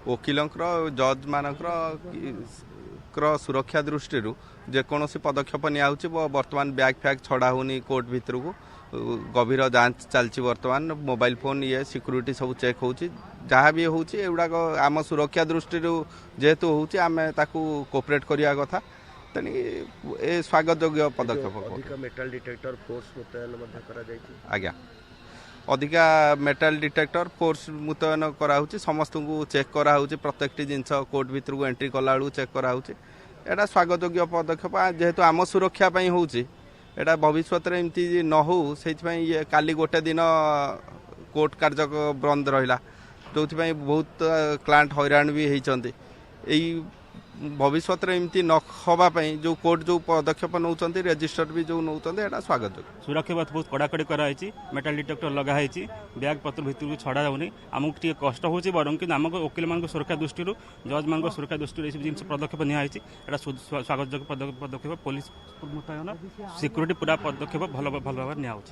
वकिलंकर जज मानकर सुरक्षा दृष्टि जेकोसी पदक्षेप नियाउछि वर्तमान बैग फैग छड़ा होनी कोर्ट भितर को गभीर जांच चलती वर्तमान मोबाइल फोन ये सिक्यूरीटी सब चेक होछि जहाँ भी होछि एगुड़ाक आम सुरक्षा दृष्टि जेहेतु होछि आमे ताकू कोऑपरेट करिया कथा तेनी ए स्वागत योग्य पदक्षेप मेटल डिटेक्टर फोर्स मुतयन करा जायछि आज्ञा अधिका मेटल डिटेक्टर फोर्स मुतयन कराऊँ समस्त को चेक कराऊँ प्रत्येक जिनस कोर्ट भितर को एंट्री कला बेलू चेक कराऊँ एटा स्वागत योग्य पदक्षेप जेहेतु आम सुरक्षा होउछि एटा भविष्य में एमती न हो ये काली गोटे दिन कोर्ट कार्य बंद रहा जो बहुत क्लांट हैरान भी होती भविष्य में एमती न हवाई जो कोर्ट जो पदक्षेप नौ रेजिस्टर भी जो नौ स्वागत सुरक्षा बहुत कड़ाकड़ी कराई मेटाल डिटेक्टर लगाई बैग पत्र भितर छड़ा जाऊनी आमको टी कष्ट हो बरं कि आमको वकिल मान सुरक्षा दृष्टि जज मान सुरक्षा दृष्टि जिन पदक्षेप निहाई स्वागत पदक्षेप पुलिस मुतयन सिक्यूरीटी पूरा पदक्षेप भल भाव निया।